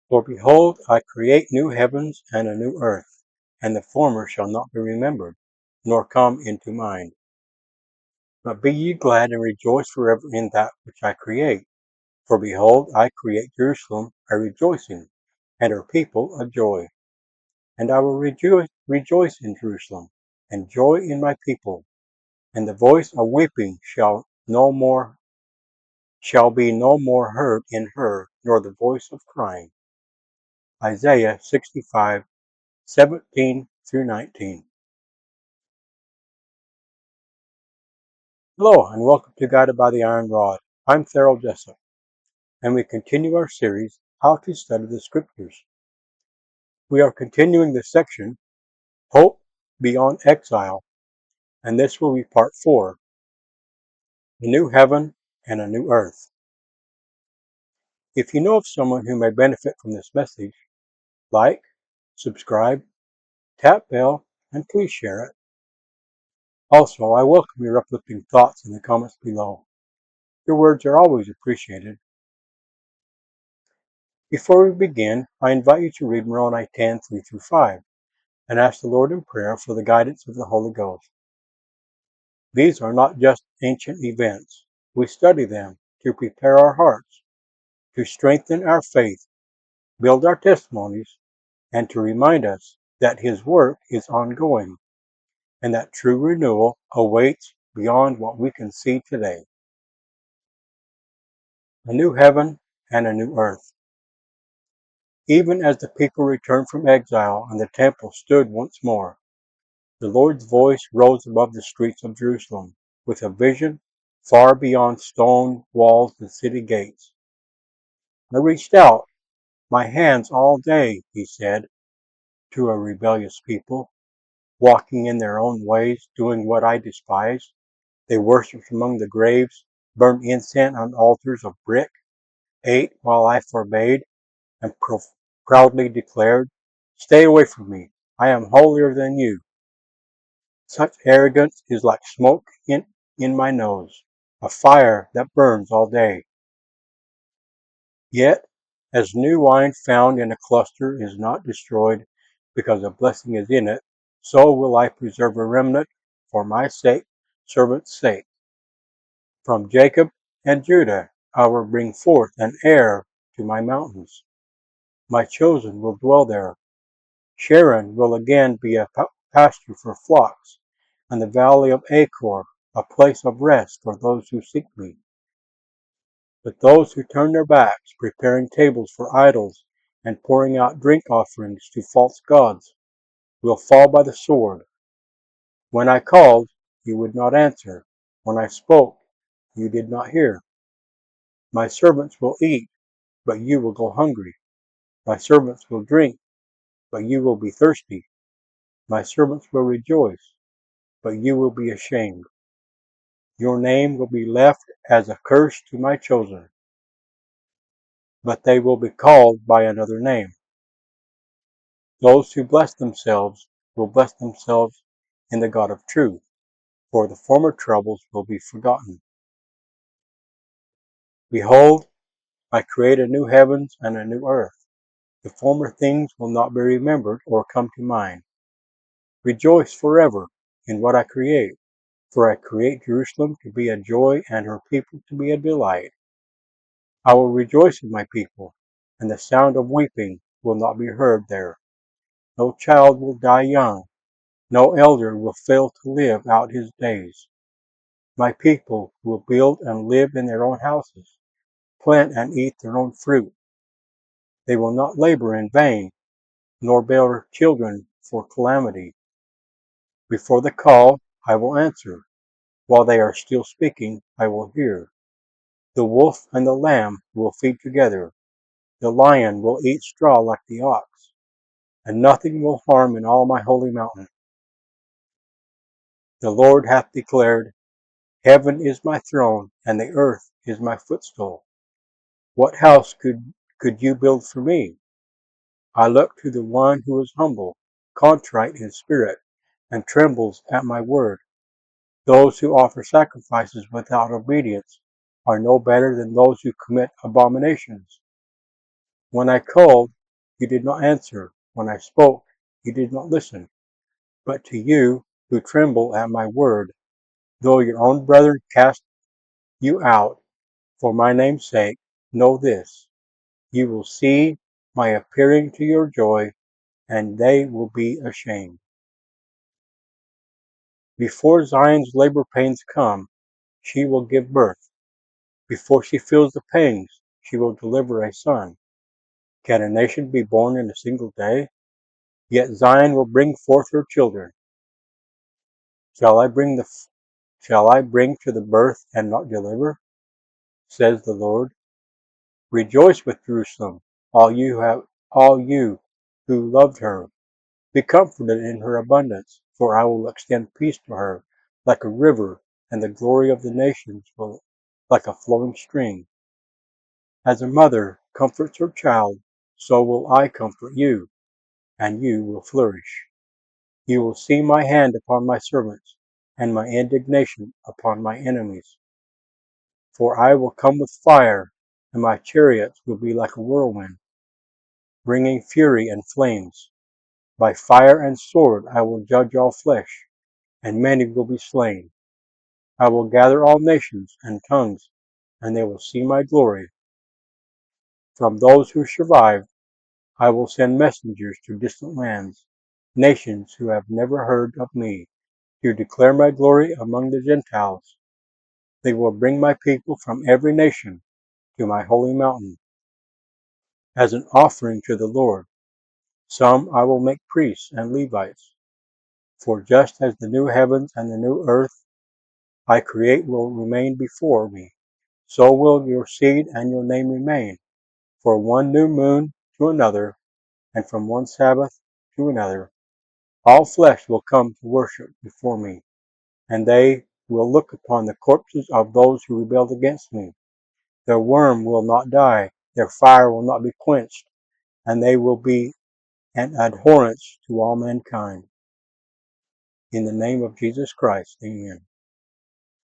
For behold, I create new heavens and a new earth, and the former shall not be remembered, nor come into mind. But be ye glad and rejoice forever in that which I create. For behold, I create Jerusalem a rejoicing, and her people a joy. And I will rejoice in Jerusalem, and joy in my people. And the voice of weeping shall be no more heard in her, nor the voice of crying. Isaiah 65:17 through 19. Hello, and welcome to Guided by the Iron Rod. I'm Theral Jessup, and we continue our series, How to Study the Scriptures. We are continuing the section, Hope Beyond Exile, and this will be part 4, A New Heaven and a New Earth. If you know of someone who may benefit from this message, like, subscribe, tap bell, and please share it. Also, I welcome your uplifting thoughts in the comments below. Your words are always appreciated. Before we begin, I invite you to read Moroni 10:3-5 and ask the Lord in prayer for the guidance of the Holy Ghost. These are not just ancient events. We study them to prepare our hearts, to strengthen our faith, build our testimonies, and to remind us that His work is ongoing and that true renewal awaits beyond what we can see today. A new heaven and a new earth. Even as the people returned from exile and the temple stood once more, the Lord's voice rose above the streets of Jerusalem with a vision far beyond stone walls and city gates. I reached out my hands all day, He said, to a rebellious people, walking in their own ways, doing what I despised. They worshipped among the graves, burned incense on altars of brick, ate while I forbade, and proudly declared, "Stay away from me, I am holier than you." Such arrogance is like smoke in my nose, a fire that burns all day. Yet, as new wine found in a cluster is not destroyed because a blessing is in it, so will I preserve a remnant for my servant's sake. From Jacob and Judah I will bring forth an heir to my mountains. My chosen will dwell there. Sharon will again be a pasture for flocks, and the valley of Achor a place of rest for those who seek me. But those who turn their backs, preparing tables for idols and pouring out drink offerings to false gods, will fall by the sword. When I called, you would not answer. When I spoke, you did not hear. My servants will eat, but you will go hungry. My servants will drink, but you will be thirsty. My servants will rejoice, but you will be ashamed. Your name will be left as a curse to my chosen, but they will be called by another name. Those who bless themselves will bless themselves in the God of truth, for the former troubles will be forgotten. Behold, I create a new heavens and a new earth. The former things will not be remembered or come to mind. Rejoice forever in what I create, for I create Jerusalem to be a joy and her people to be a delight. I will rejoice in my people, and the sound of weeping will not be heard there. No child will die young, no elder will fail to live out his days. My people will build and live in their own houses, plant and eat their own fruit. They will not labor in vain, nor bear children for calamity. Before the call, I will answer. While they are still speaking, I will hear. The wolf and the lamb will feed together. The lion will eat straw like the ox, and nothing will harm in all my holy mountain. The Lord hath declared, Heaven is my throne, and the earth is my footstool. What house could you build for me? I look to the one who is humble, contrite in spirit, and trembles at my word. Those who offer sacrifices without obedience are no better than those who commit abominations. When I called, you did not answer. When I spoke, you did not listen. But to you, who tremble at my word, though your own brethren cast you out for my name's sake, know this: you will see my appearing to your joy, and they will be ashamed. Before Zion's labor pains come, she will give birth. Before she feels the pangs, she will deliver a son. Can a nation be born in a single day? Yet Zion will bring forth her children. Shall I bring to the birth and not deliver? Says the Lord. Rejoice with Jerusalem, all you who loved her. Be comforted in her abundance, for I will extend peace to her like a river, and the glory of the nations will like a flowing stream. As a mother comforts her child, so will I comfort you, and you will flourish. You will see my hand upon my servants, and my indignation upon my enemies. For I will come with fire, and my chariots will be like a whirlwind, bringing fury and flames. By fire and sword I will judge all flesh, and many will be slain. I will gather all nations and tongues, and they will see my glory. From those who survive, I will send messengers to distant lands, nations who have never heard of me, to declare my glory among the Gentiles. They will bring my people from every nation to my holy mountain as an offering to the Lord. Some I will make priests and Levites, for just as the new heavens and the new earth I create will remain before me, so will your seed and your name remain. For one new moon to another, and from one Sabbath to another, all flesh will come to worship before me, and they will look upon the corpses of those who rebelled against me. Their worm will not die, their fire will not be quenched, and they will be an abhorrence to all mankind. In the name of Jesus Christ, amen.